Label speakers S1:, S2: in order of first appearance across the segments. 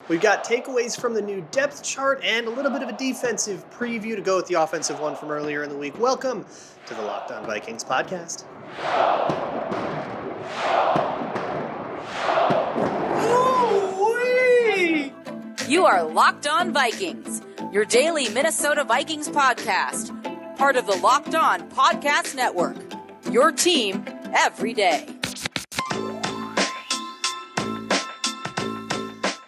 S1: We've got takeaways from the new depth chart and a little bit of a defensive preview to go with the offensive one from earlier in the week. Welcome to the Locked On Vikings podcast.
S2: Ooh-wee! You are Locked On Vikings, your daily Minnesota Vikings podcast, part of the Locked On Podcast Network, your team every day.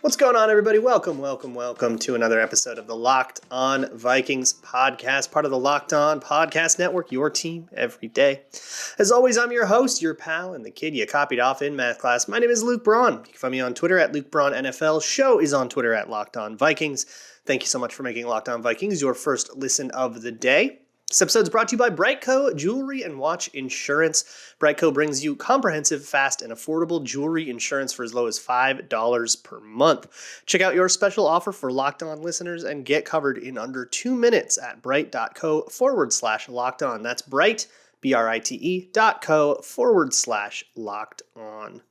S1: What's going on, everybody? Welcome to another episode of the Locked On Vikings podcast, part of the Locked On Podcast Network, your team every day. As always, I'm your host, your pal, and the kid you copied off in math class. My name is Luke Braun. You can find me on Twitter at Luke Braun NFL. Show is on Twitter at Locked On Vikings. Thank you so much for making Locked On Vikings your first listen of the day. This episode is brought to you by Brightco Jewelry and Watch Insurance. Brightco brings you comprehensive, fast, and affordable jewelry insurance for as low as $5 per month. Check out your special offer for Locked On listeners and get covered in under 2 minutes at bright.co/locked on. That's bright, BRITE.co/locked on.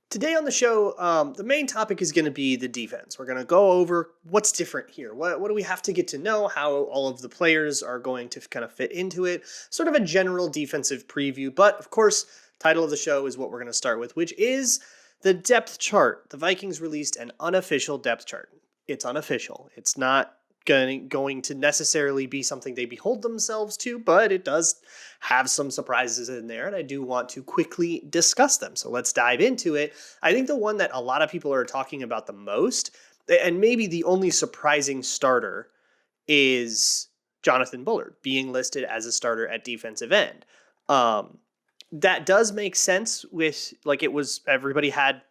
S1: Today on the show, the main topic is going to be the defense. We're going to go over what's different here. What do we have to get to know, how all of the players are going to kind of fit into it, sort of a general defensive preview. But, of course, title of the show is what we're going to start with, which is the depth chart. The Vikings released an unofficial depth chart. It's unofficial. It's not going to necessarily be something they behold themselves to, but it does have some surprises in there, and I do want to quickly discuss them. So let's dive into it. I think the one that a lot of people are talking about the most, and maybe the only surprising starter, is Jonathan Bullard being listed as a starter at defensive end. That does make sense with, like, it was, everybody had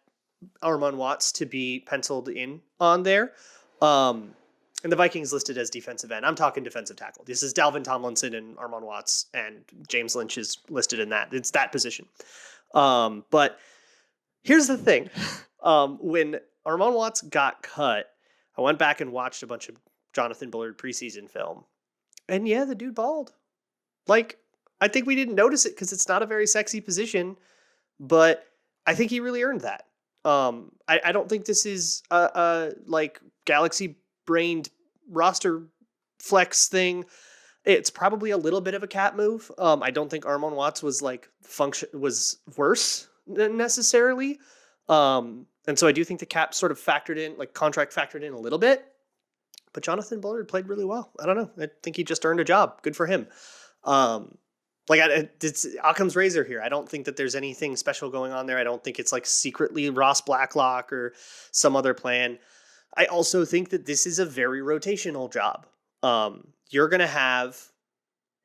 S1: Armon Watts to be penciled in on there. And the Vikings listed as defensive end. I'm talking defensive tackle. This is Dalvin Tomlinson and Armon Watts, and James Lynch is listed in that. It's that position. But here's the thing. When Armon Watts got cut, I went back and watched a bunch of Jonathan Bullard preseason film. And yeah, the dude balled. Like, I think we didn't notice it because it's not a very sexy position, but I think he really earned that. I don't think this is a like galaxy brained roster flex thing. It's probably a little bit of a cat move. I don't think Armon Watts was was worse necessarily. And so I do think the cap sort of contract factored in a little bit, but Jonathan Bullard played really well. I don't know. I think he just earned a job. Good for him. It's Occam's razor here. I don't think that there's anything special going on there. I don't think it's like secretly Ross Blacklock or some other plan. I also think that this is a very rotational job. You're going to have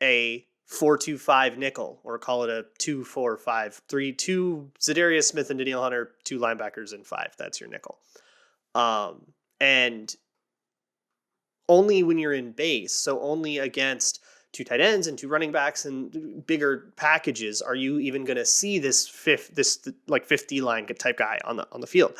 S1: a 4-2-5 nickel, or call it a 2-4-5-3, 2 Za'Darius Smith and Danielle Hunter, 2 linebackers and 5. That's your nickel. And only when you're in base, so only against 2 tight ends and 2 running backs and bigger packages, are you even going to see this 50 line type guy on the field.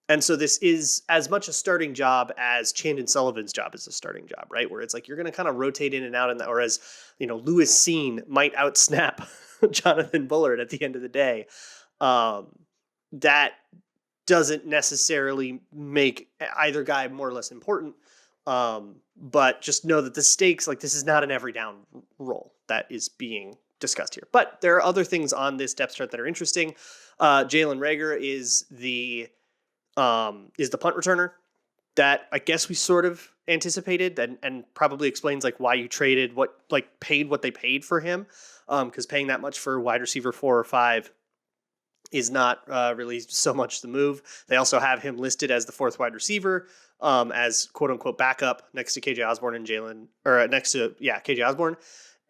S1: And so this is as much a starting job as Chandon Sullivan's job is a starting job, right? Where it's like you're going to kind of rotate in and out, or as Lewis Seen might outsnap Jonathan Bullard at the end of the day. That doesn't necessarily make either guy more or less important. But just know that the stakes, this is not an every down role that is being discussed here. But there are other things on this depth chart that are interesting. Jalen Reagor is the punt returner that I guess we sort of anticipated, and probably explains why you traded paid what they paid for him. Because paying that much for wide receiver 4 or 5 is not really so much the move. They also have him listed as the 4th wide receiver, as quote unquote backup next to KJ Osborne and KJ Osborne,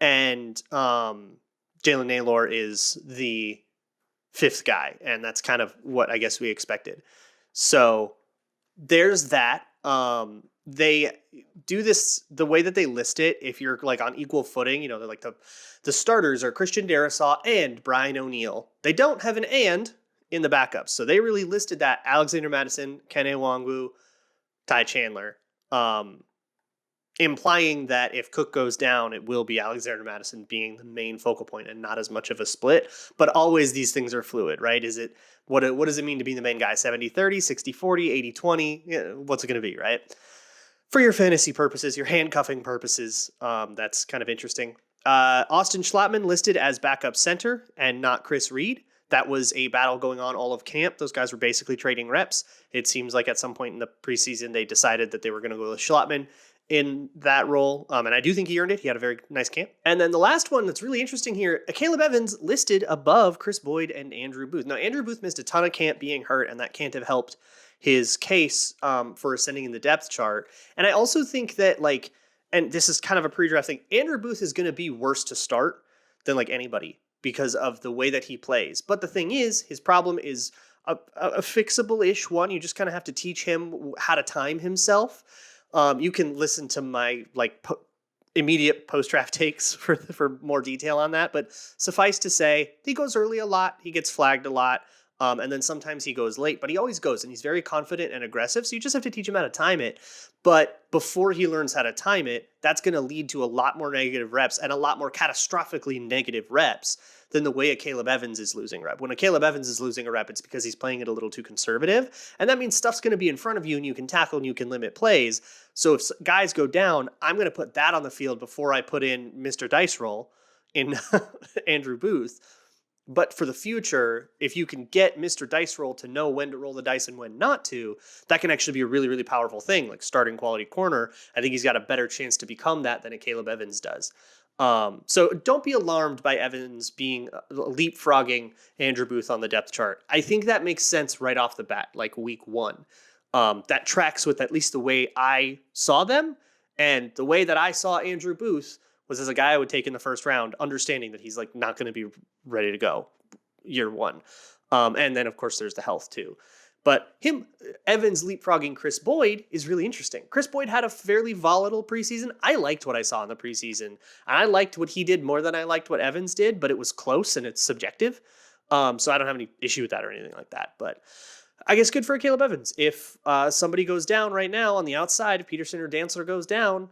S1: and Jalen Nailor is the 5th guy, and that's kind of what I guess we expected. So there's that. They do this the way that they list it. If you're on equal footing, they're the starters are Christian Darrisaw and Brian O'Neill. They don't have an and in the backups. So they really listed that Alexander Madison, Kene Nwangwu, Ty Chandler. implying that if Cook goes down, it will be Alexander Madison being the main focal point and not as much of a split. But always these things are fluid, right? What does it mean to be the main guy? 70-30, 60-40, 80-20? Yeah, what's it going to be, right? For your fantasy purposes, your handcuffing purposes, that's kind of interesting. Austin Schlottman listed as backup center and not Chris Reed. That was a battle going on all of camp. Those guys were basically trading reps. It seems like at some point in the preseason, they decided that they were going to go with Schlottman in that role. And I do think he earned it. He had a very nice camp. And then the last one that's really interesting here, Akayleb Evans listed above Chris Boyd and Andrew Booth. Now, Andrew Booth missed a ton of camp being hurt, and that can't have helped his case for ascending in the depth chart. And I also think that, like, and this is kind of a pre-draft thing, Andrew Booth is going to be worse to start than like anybody because of the way that he plays. But the thing is, his problem is a fixable-ish one. You just kind of have to teach him how to time himself. You can listen to my immediate post-draft takes for more detail on that. But suffice to say, he goes early a lot. He gets flagged a lot. And then sometimes he goes late, but he always goes, and he's very confident and aggressive. So you just have to teach him how to time it. But before he learns how to time it, that's going to lead to a lot more negative reps and a lot more catastrophically negative reps than the way Akayleb Evans is losing rep. When Akayleb Evans is losing a rep, it's because he's playing it a little too conservative. And that means stuff's going to be in front of you and you can tackle and you can limit plays. So if guys go down, I'm going to put that on the field before I put in Mr. Dice Roll in Andrew Booth. But for the future, if you can get Mr. Dice Roll to know when to roll the dice and when not to, that can actually be a really, really powerful thing, like starting quality corner. I think he's got a better chance to become that than Akayleb Evans does. So don't be alarmed by Evans being leapfrogging Andrew Booth on the depth chart. I think that makes sense right off the bat, like week one. That tracks with at least the way I saw them, and the way that I saw Andrew Booth was as a guy I would take in the first round, understanding that he's like not going to be ready to go year one. And then of course there's the health too. But Evans leapfrogging Chris Boyd is really interesting. Chris Boyd had a fairly volatile preseason. I liked what I saw in the preseason. And I liked what he did more than I liked what Evans did, but it was close and it's subjective. So I don't have any issue with that or anything like that. But I guess good for Akayleb Evans. If somebody goes down right now on the outside, if Peterson or Dantzler goes down,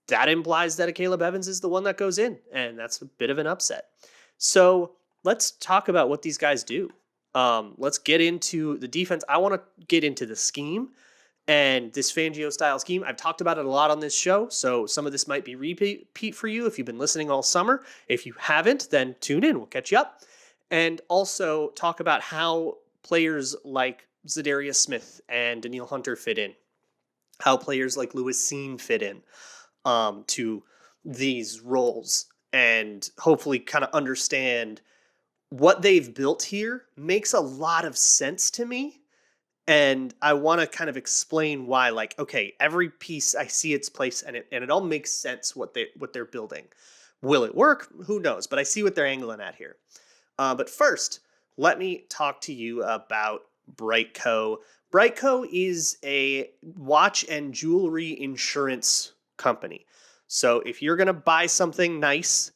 S1: that implies that Akayleb Evans is the one that goes in, and that's a bit of an upset. So let's talk about what these guys do. Let's get into the defense. I want to get into the scheme and this Fangio-style scheme. I've talked about it a lot on this show, so some of this might be repeat for you if you've been listening all summer. If you haven't, then tune in. We'll catch you up. And also talk about how players like Zadarius Smith and Daniil Hunter fit in, how players like Lewis Seen fit in to these roles, and hopefully kind of understand what they've built here makes a lot of sense to me. And I want to kind of explain why, like, okay, every piece I see its place and it all makes sense what they're building. Will it work? Who knows? But I see what they're angling at here. But first, let me talk to you about Brightco. Brightco is a watch and jewelry insurance company. So if you're going to buy something nice,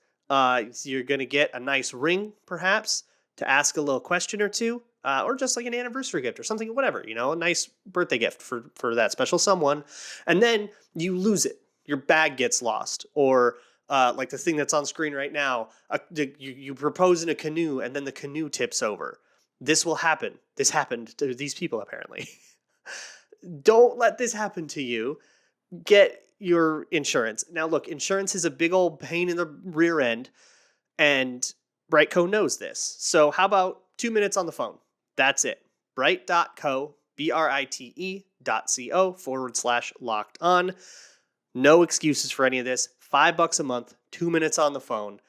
S1: you're going to get a nice ring, perhaps, to ask a little question or two, or just like an anniversary gift or something, whatever, a nice birthday gift for that special someone. And then you lose it. Your bag gets lost. Or like the thing that's on screen right now, you propose in a canoe and then the canoe tips over. This will happen. This happened to these people, apparently. Don't let this happen to you. Get your insurance. Now, look, insurance is a big old pain in the rear end, and Brightco knows this. So how about 2 minutes on the phone? That's it. Bright.co, BRITE.co/locked on. No excuses for any of this. $5 a month, 2 minutes on the phone,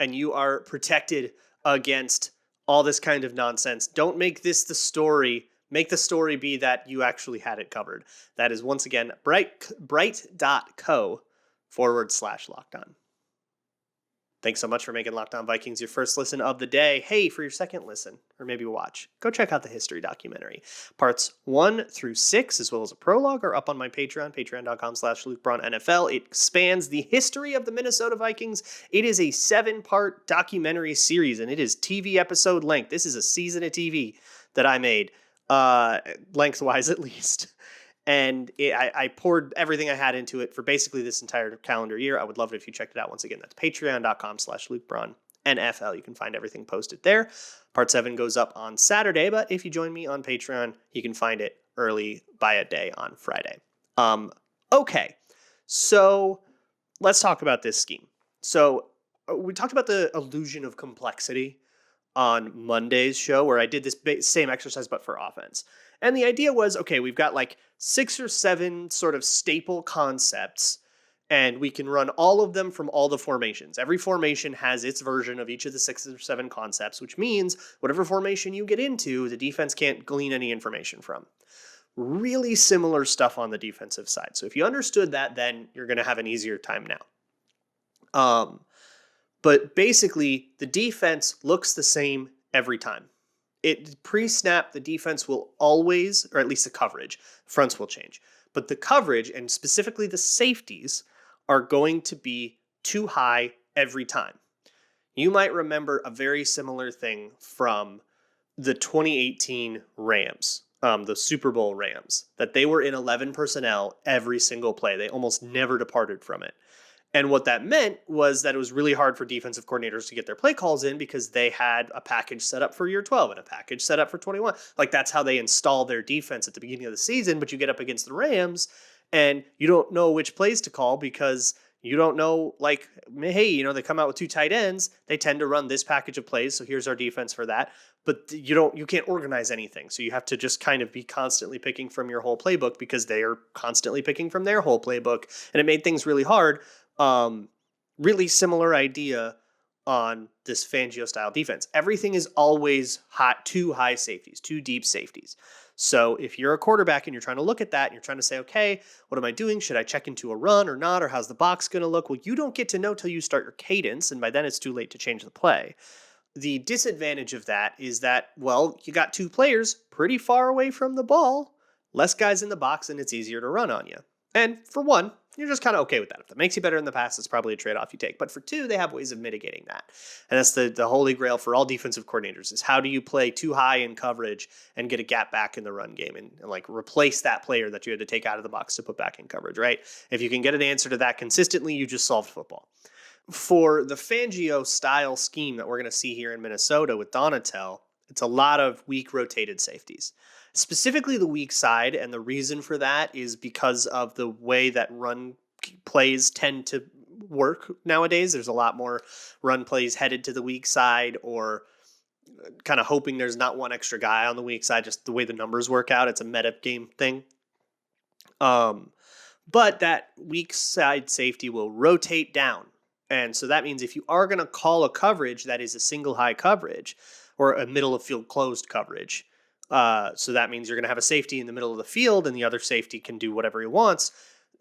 S1: and you are protected against all this kind of nonsense. Don't make this the story. Make the story be that you actually had it covered. That is, once again, bright.co/locked on. Thanks so much for making Locked On Vikings your first listen of the day. Hey, for your second listen, or maybe watch, go check out the history documentary. Parts 1 through 6, as well as a prologue, are up on my Patreon, patreon.com/LukeBraunNFL. It spans the history of the Minnesota Vikings. It is a 7-part documentary series, and it is TV episode length. This is a season of TV that I made, lengthwise at least. And I poured everything I had into it for basically this entire calendar year. I would love it if you checked it out. Once again, that's patreon.com/LukeBraun NFL. You can find everything posted there. Part 7 goes up on Saturday, but if you join me on Patreon, you can find it early by a day on Friday. Okay, so let's talk about this scheme. So we talked about the illusion of complexity on Monday's show, where I did this same exercise but for offense. And the idea was, okay, we've got like 6 or 7 sort of staple concepts, and we can run all of them from all the formations. Every formation has its version of each of the 6 or 7 concepts, which means whatever formation you get into, the defense can't glean any information from. Really similar stuff on the defensive side. So if you understood that, then you're going to have an easier time now. But basically, the defense looks the same every time. Pre-snap, the defense will always, or at least the coverage, fronts will change. But the coverage, and specifically the safeties, are going to be too high every time. You might remember a very similar thing from the 2018 Rams, the Super Bowl Rams, that they were in 11 personnel every single play. They almost never departed from it. And what that meant was that it was really hard for defensive coordinators to get their play calls in because they had a package set up for year 12 and a package set up for 21. Like, that's how they install their defense at the beginning of the season. But you get up against the Rams and you don't know which plays to call because you don't know, like, hey, they come out with 2 tight ends. They tend to run this package of plays. So here's our defense for that. But you can't organize anything. So you have to just kind of be constantly picking from your whole playbook because they are constantly picking from their whole playbook. And it made things really hard. Really similar idea on this Fangio style defense. Everything is always hot, 2 high safeties, 2 deep safeties. So if you're a quarterback and you're trying to look at that and you're trying to say, okay, what am I doing? Should I check into a run or not? Or how's the box going to look? Well, you don't get to know till you start your cadence. And by then it's too late to change the play. The disadvantage of that is that, well, you got 2 players pretty far away from the ball, less guys in the box, and it's easier to run on you. And for one, you're just kind of okay with that. If it makes you better in the pass, it's probably a trade-off you take. But for 2, they have ways of mitigating that. And that's the holy grail for all defensive coordinators is how do you play too high in coverage and get a gap back in the run game and like replace that player that you had to take out of the box to put back in coverage, right? If you can get an answer to that consistently, you just solved football. For the Fangio style scheme that we're going to see here in Minnesota with Donatel, it's a lot of weak rotated safeties. Specifically the weak side, and the reason for that is because of the way that run plays tend to work nowadays. There's a lot more run plays headed to the weak side or kind of hoping there's not one extra guy on the weak side, just the way the numbers work out. It's a meta game thing. But that weak side safety will rotate down. And so that means if you are going to call a coverage that is a single high coverage or a middle of field closed coverage, so that means you're going to have a safety in the middle of the field and the other safety can do whatever he wants.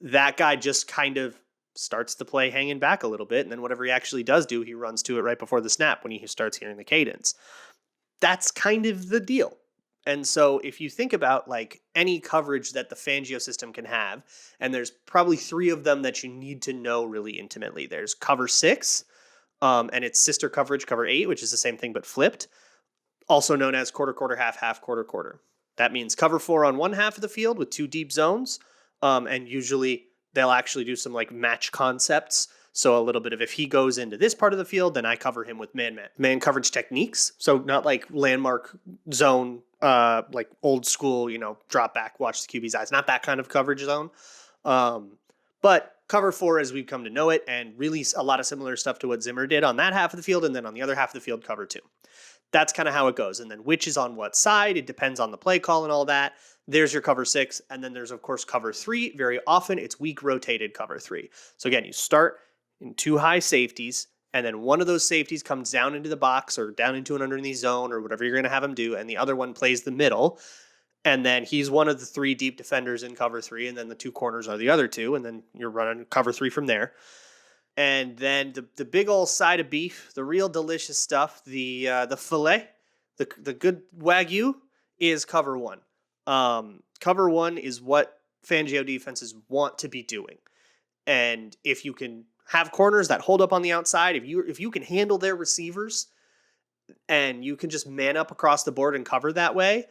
S1: That guy just kind of starts the play hanging back a little bit. And then whatever he actually does do, he runs to it right before the snap when he starts hearing the cadence. That's kind of the deal. And so if you think about like any coverage that the Fangio system can have, and there's probably 3 of them that you need to know really intimately. There's cover 6, and its sister coverage, cover 8, which is the same thing but flipped. Also known as quarter, quarter, half, half, quarter, quarter. That means cover 4 on one half of the field with 2 deep zones. And usually they'll actually do some like match concepts. So a little bit of if he goes into this part of the field, then I cover him with man coverage techniques. So not like landmark zone, like old school, drop back, watch the QB's eyes. Not that kind of coverage zone. But cover 4 as we've come to know it, and really a lot of similar stuff to what Zimmer did on that half of the field. And then on the other half of the field, cover 2. That's kind of how it goes. And then which is on what side, it depends on the play call and all that. There's your cover 6. And then there's, of course, cover 3. Very often it's weak rotated cover 3. So again, you start in 2 high safeties, and then one of those safeties comes down into the box or down into an underneath zone or whatever you're going to have him do. And the other one plays the middle. And then he's one of the 3 deep defenders in cover 3. And then the 2 corners are the other 2. And then you're running cover 3 from there. And then the big old side of beef, the real delicious stuff, the filet, the good Wagyu is cover 1. Cover 1 is what Fangio defenses want to be doing. And if you can have corners that hold up on the outside, if you can handle their receivers and you can just man up across the board and cover that way,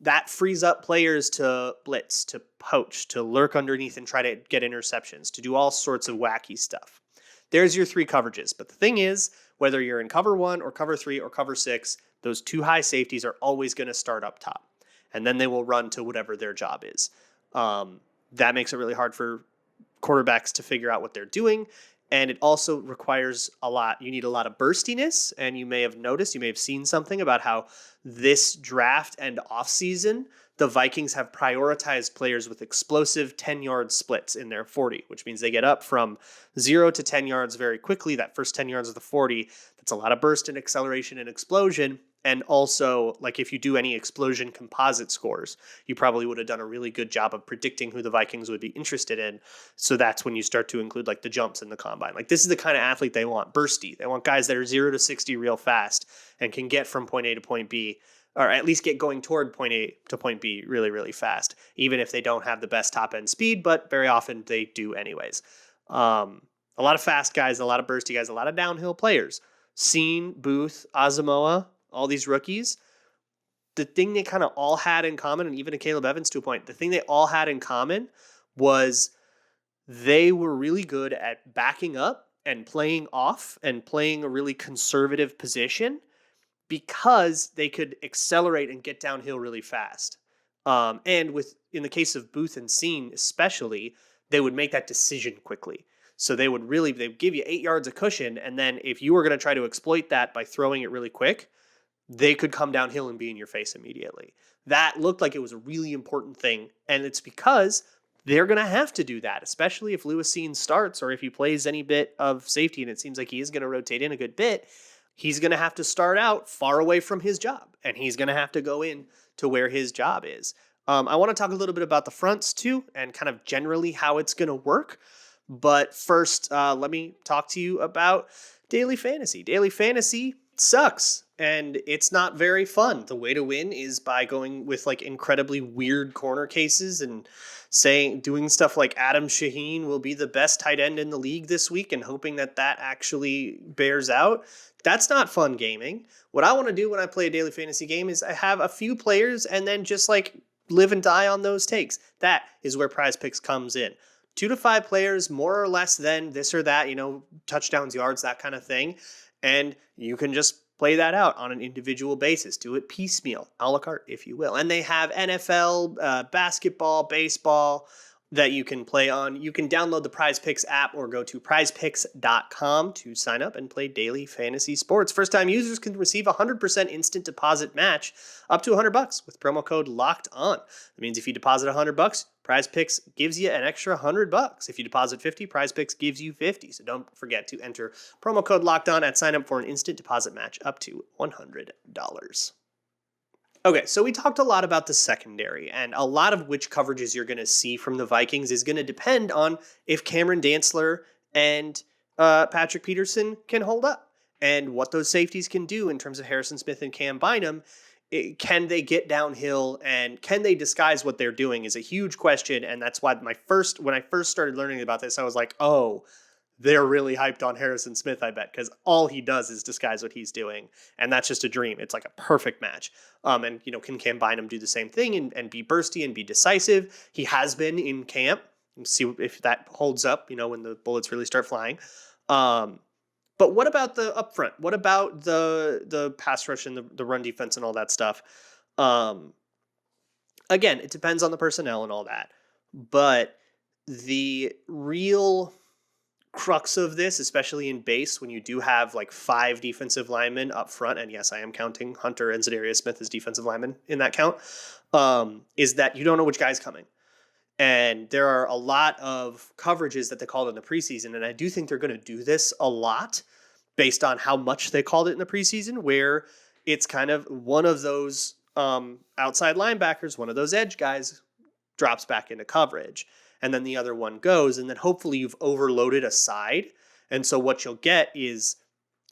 S1: that frees up players to blitz, to poach, to lurk underneath and try to get interceptions, to do all sorts of wacky stuff. There's your 3 coverages. But the thing is, whether you're in cover 1 or cover 3 or cover 6, those 2 high safeties are always going to start up top. And then they will run to whatever their job is. That makes it really hard for quarterbacks to figure out what they're doing. And it also requires a lot. You need a lot of burstiness. And you may have noticed, you may have seen something about how this draft and offseason, the Vikings have prioritized players with explosive 10-yard splits in their 40, which means they get up from 0 to 10 yards very quickly. That first 10 yards of the 40, that's a lot of burst and acceleration and explosion. And also, like if you do any explosion composite scores, you probably would have done a really good job of predicting who the Vikings would be interested in. So that's when you start to include like the jumps in the combine. Like this is the kind of athlete they want, bursty. They want guys that are 0 to 60 real fast and can get from point A to point B, or at least get going toward point A to point B really, really fast, even if they don't have the best top end speed, but very often they do anyways. A lot of fast guys, a lot of bursty guys, a lot of downhill players. Seen, Booth, Asamoah, all these rookies, the thing they kind of all had in common, and even Akayleb Evans to a point, the thing they all had in common was they were really good at backing up and playing off and playing a really conservative position because they could accelerate and get downhill really fast. And in the case of Booth and Seen especially, they would make that decision quickly. So they'd give you 8 yards of cushion, and then if you were going to try to exploit that by throwing it really quick, they could come downhill and be in your face immediately. That looked like it was a really important thing, and it's because they're going to have to do that, especially if Lewis Seen starts or if he plays any bit of safety, and it seems like he is going to rotate in a good bit. He's going to have to start out far away from his job, and he's going to have to go in to where his job is. I want to talk a little bit about the fronts too, and kind of generally how it's going to work. But first, let me talk to you about daily fantasy. Daily fantasy sucks, and it's not very fun. The way to win is by going with like incredibly weird corner cases and doing stuff like Adam Shaheen will be the best tight end in the league this week and hoping that actually bears out. That's not fun gaming. What I want to do when I play a daily fantasy game is I have a few players and then just like live and die on those takes. That is where Prize Picks comes in. 2 to 5 players, more or less than this or that, touchdowns, yards, that kind of thing. And you can just play that out on an individual basis. Do it piecemeal, a la carte, if you will. And they have NFL, basketball, baseball that you can play on. You can download the Prize Picks app or go to prizepicks.com to sign up and play daily fantasy sports. First-time users can receive a 100% instant deposit match up to $100 with promo code LOCKED ON. That means if you deposit $100, Prize Picks gives you an extra $100. If you deposit $50, Prize Picks gives you $50. So don't forget to enter promo code LOCKED ON at sign up for an instant deposit match up to $100. Okay, so we talked a lot about the secondary, and a lot of which coverages you're going to see from the Vikings is going to depend on if Cameron Dantzler and Patrick Peterson can hold up, and what those safeties can do in terms of Harrison Smith and Cam Bynum. Can they get downhill, and can they disguise what they're doing is a huge question, and that's why when I first started learning about this, I was like, oh, they're really hyped on Harrison Smith, I bet, because all he does is disguise what he's doing, and that's just a dream. It's like a perfect match. Can Cam Bynum do the same thing and be bursty and be decisive? He has been in camp. We'll see if that holds up, when the bullets really start flying. But what about the up front? What about the pass rush and the run defense and all that stuff? Again, it depends on the personnel and all that. But the real crux of this, especially in base, when you do have like 5 defensive linemen up front, and yes, I am counting Hunter and Zadarius Smith as defensive linemen in that count, is that you don't know which guy's coming. And there are a lot of coverages that they called in the preseason, and I do think they're going to do this a lot based on how much they called it in the preseason, where it's kind of one of those outside linebackers, one of those edge guys drops back into coverage. And then the other one goes, and then hopefully you've overloaded a side. And so what you'll get is,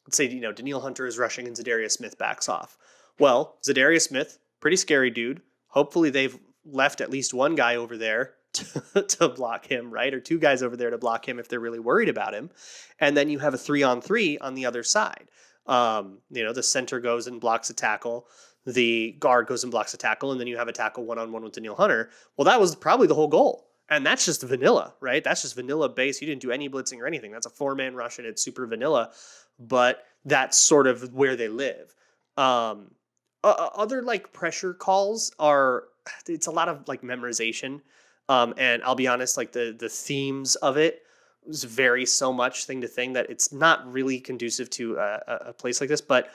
S1: let's say, Danielle Hunter is rushing and Zadarius Smith backs off. Well, Zadarius Smith, pretty scary dude. Hopefully they've left at least one guy over there to block him, right? Or 2 guys over there to block him if they're really worried about him. And then you have a 3-on-3 on the other side. The center goes and blocks a tackle. the guard goes and blocks a tackle, and then you have a tackle one-on-one with Danielle Hunter. Well, that was probably the whole goal. And that's just vanilla, right? That's just vanilla base. You didn't do any blitzing or anything. That's a 4-man rush, and it's super vanilla. But that's sort of where they live. Other like pressure calls are, it's a lot of like memorization. And I'll be honest, like the themes of it vary so much thing to thing that it's not really conducive to a place like this. But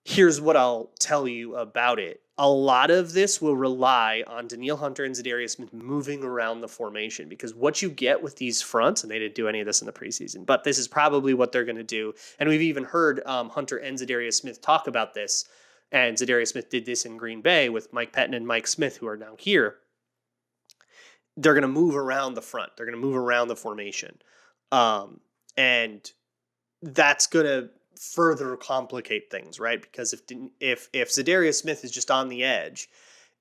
S1: here's what I'll tell you about it. A lot of this will rely on Danielle Hunter and Zadarius Smith moving around the formation, because what you get with these fronts, and they didn't do any of this in the preseason, but this is probably what they're going to do. And we've even heard Hunter and Zadarius Smith talk about this. And Zadarius Smith did this in Green Bay with Mike Pettin and Mike Smith, who are now here. They're going to move around the front. They're going to move around the formation. And that's going to further complicate things, right? Because if Zadarius Smith is just on the edge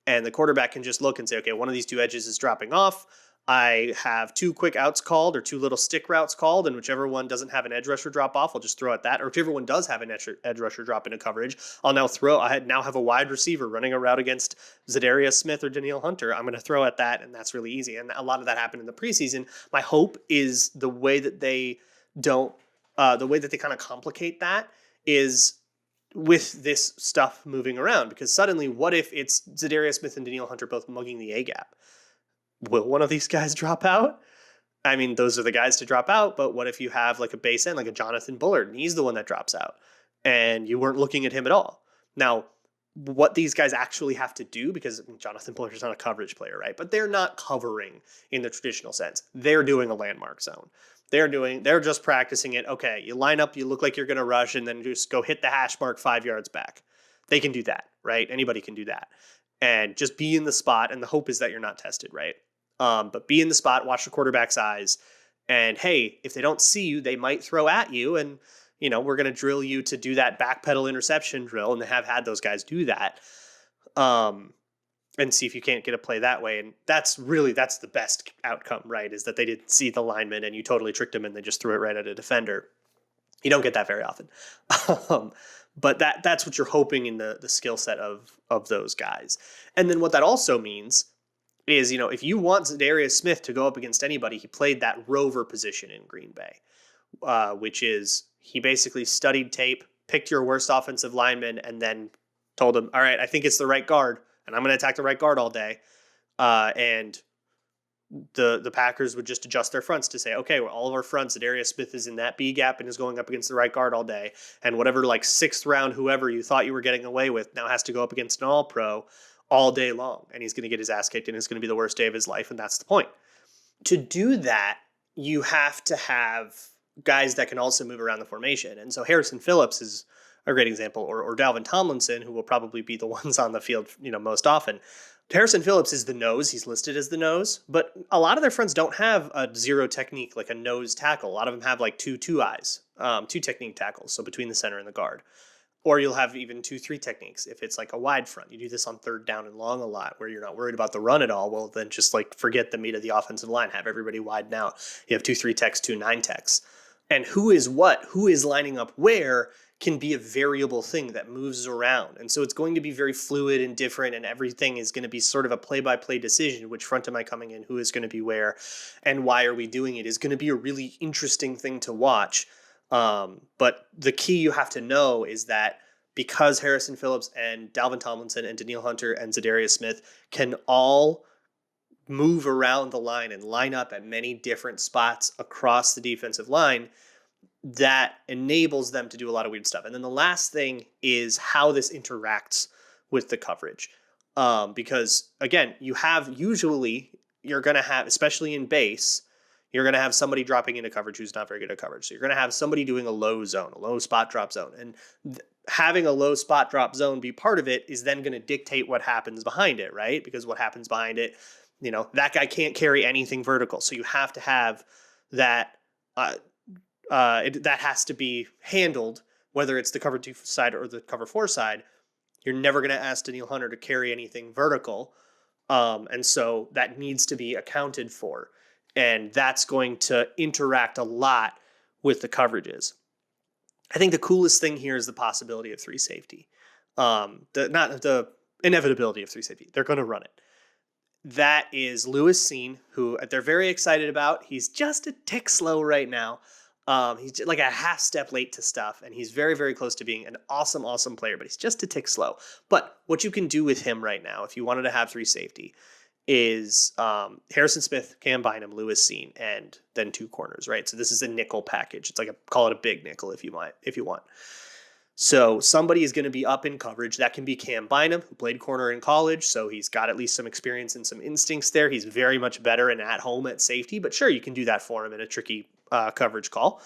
S1: and the quarterback can just look and say, okay, one of these two edges is dropping off, I have 2 quick outs called or 2 little stick routes called, and whichever one doesn't have an edge rusher drop off, I'll just throw at that. Or whichever one does have an edge rusher drop into coverage, I now have a wide receiver running a route against Zadarius Smith or Danielle Hunter. I'm going to throw at that, and that's really easy. And a lot of that happened in the preseason. My hope is the way that they kind of complicate that is with this stuff moving around, because suddenly what if it's Zadarius Smith and Danielle Hunter both mugging the A-gap? Will one of these guys drop out? I mean, those are the guys to drop out, but what if you have like a base end, like a Jonathan Bullard, and he's the one that drops out, and you weren't looking at him at all? Now, what these guys actually have to do, because Jonathan Bullard is not a coverage player, right? But they're not covering in the traditional sense. They're doing a landmark zone. They're just practicing it. Okay, you line up, you look like you're going to rush, and then just go hit the hash mark 5 yards back. They can do that, right? Anybody can do that. And just be in the spot, and the hope is that you're not tested, right? But be in the spot, watch the quarterback's eyes, and hey, if they don't see you, they might throw at you, and we're going to drill you to do that backpedal interception drill, and they have had those guys do that. And see if you can't get a play that way. And that's the best outcome, right? Is that they didn't see the lineman and you totally tricked them and they just threw it right at a defender. You don't get that very often. But that's what you're hoping in the skill set of those guys. And then what that also means is, if you want Zadarius Smith to go up against anybody, he played that rover position in Green Bay, which is he basically studied tape, picked your worst offensive lineman, and then told him, all right, I think it's the right guard, and I'm going to attack the right guard all day. And the Packers would just adjust their fronts to say, okay, well, all of our fronts, Zadarius Smith is in that B gap and is going up against the right guard all day. And whatever like 6th round, whoever you thought you were getting away with now has to go up against an all-pro all day long. And he's going to get his ass kicked and it's going to be the worst day of his life. And that's the point. To do that, you have to have guys that can also move around the formation. And so Harrison Phillips is a great example, or Dalvin Tomlinson, who will probably be the ones on the field, most often. Harrison Phillips is the nose. He's listed as the nose, but a lot of their friends don't have a zero technique, like a nose tackle. A lot of them have like two eyes, 2 technique tackles. So between the center and the guard, or you'll have even 2-3 techniques. If it's like a wide front, you do this on 3rd down and long a lot where you're not worried about the run at all. Well, then just like forget the meat of the offensive line, have everybody widen out. You have 2-3 techs, 2-9 techs. And who is lining up where can be a variable thing that moves around. And so it's going to be very fluid and different, and everything is going to be sort of a play-by-play decision. Which front am I coming in? Who is going to be where? And why are we doing it? Is going to be a really interesting thing to watch. But the key you have to know is that because Harrison Phillips and Dalvin Tomlinson and Danielle Hunter and Zadarius Smith can all move around the line and line up at many different spots across the defensive line, that enables them to do a lot of weird stuff. And then the last thing is how this interacts with the coverage. Because again, you're going to have, especially in base, you're going to have somebody dropping into coverage who's not very good at coverage. So you're going to have somebody doing a low zone, a low spot drop zone. And having a low spot drop zone be part of it is then going to dictate what happens behind it, right? Because what happens behind it, that guy can't carry anything vertical. So you have to have that, that has to be handled, whether it's the cover 2 side or the cover 4 side. You're never going to ask Danielle Hunter to carry anything vertical. And so that needs to be accounted for. And that's going to interact a lot with the coverages. I think the coolest thing here is the possibility of 3 safety. Not the inevitability of 3 safety. They're going to run it. That is Lewis Seen, who they're very excited about. He's just a tick slow right now. He's just like a half step late to stuff, and he's very, very close to being an awesome, awesome player, but he's just a tick slow. But what you can do with him right now, if you wanted to have 3 safety, is Harrison Smith, Cam Bynum, Lewis Seen, and then 2 corners, right? So this is a nickel package. It's like call it a big nickel if you want. So somebody is going to be up in coverage. That can be Cam Bynum, who played corner in college, so he's got at least some experience and some instincts there. He's very much better and at home at safety, but sure, you can do that for him in a tricky coverage call.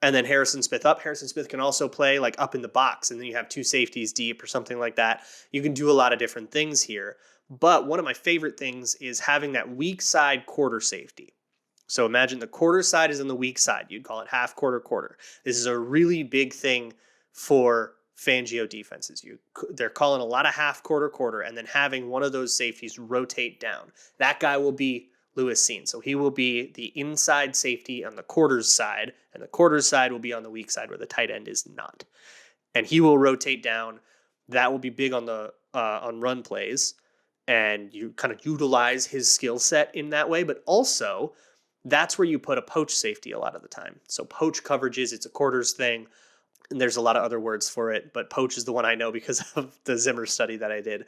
S1: And then Harrison Smith up. Harrison Smith can also play like up in the box, and then you have 2 safeties deep or something like that. You can do a lot of different things here. But one of my favorite things is having that weak side quarter safety. So imagine the quarter side is on the weak side. You'd call it half, quarter, quarter. This is a really big thing for Fangio defenses. They're calling a lot of half, quarter, quarter, and then having one of those safeties rotate down. That guy will be Lewis Seen. So he will be the inside safety on the quarters side, and the quarters side will be on the weak side where the tight end is not. And he will rotate down. That will be big on the on run plays, and you kind of utilize his skill set in that way. But also, that's where you put a poach safety a lot of the time. So poach coverages, it's a quarters thing. And there's a lot of other words for it, but poach is the one I know because of the Zimmer study that I did.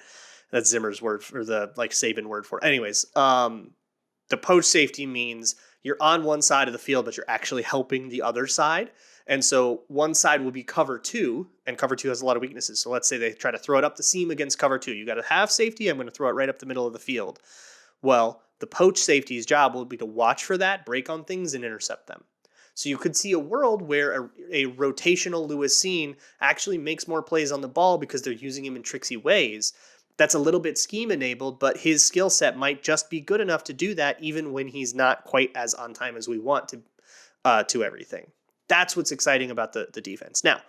S1: That's Zimmer's word for the like Saban word for it. Anyways, the poach safety means you're on one side of the field, but you're actually helping the other side. And so one side will be cover 2, and cover 2 has a lot of weaknesses. So let's say they try to throw it up the seam against cover 2. You got to have safety. I'm going to throw it right up the middle of the field. Well, the poach safety's job will be to watch for that, break on things, and intercept them. So you could see a world where a rotational Lewis Seen actually makes more plays on the ball because they're using him in tricksy ways. That's a little bit scheme enabled, but his skill set might just be good enough to do that even when he's not quite as on time as we want to everything. That's what's exciting about the defense. Now,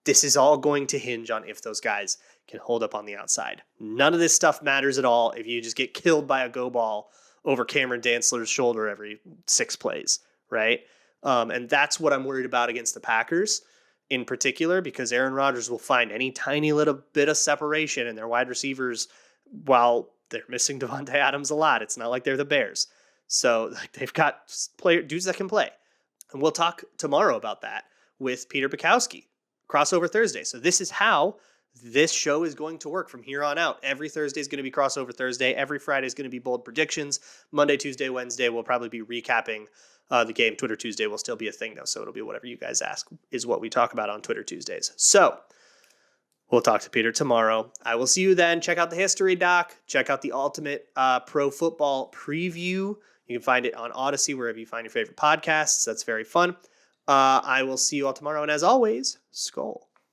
S1: this is all going to hinge on if those guys can hold up on the outside. None of this stuff matters at all if you just get killed by a go ball over Cameron Dantzler's shoulder every 6 plays, right? And that's what I'm worried about against the Packers in particular, because Aaron Rodgers will find any tiny little bit of separation in their wide receivers while they're missing Devontae Adams a lot. It's not like they're the Bears. So they've got dudes that can play. And we'll talk tomorrow about that with Peter Bukowski, Crossover Thursday. So this is how this show is going to work from here on out. Every Thursday is going to be Crossover Thursday. Every Friday is going to be Bold Predictions. Monday, Tuesday, Wednesday, we'll probably be recapping the game. Twitter Tuesday will still be a thing, though, so it'll be whatever you guys ask is what we talk about on Twitter Tuesdays. So we'll talk to Peter tomorrow. I will see you then. Check out the history doc. Check out the Ultimate Pro Football Preview. You can find it on Odyssey, wherever you find your favorite podcasts. That's very fun. I will see you all tomorrow. And as always, Skol.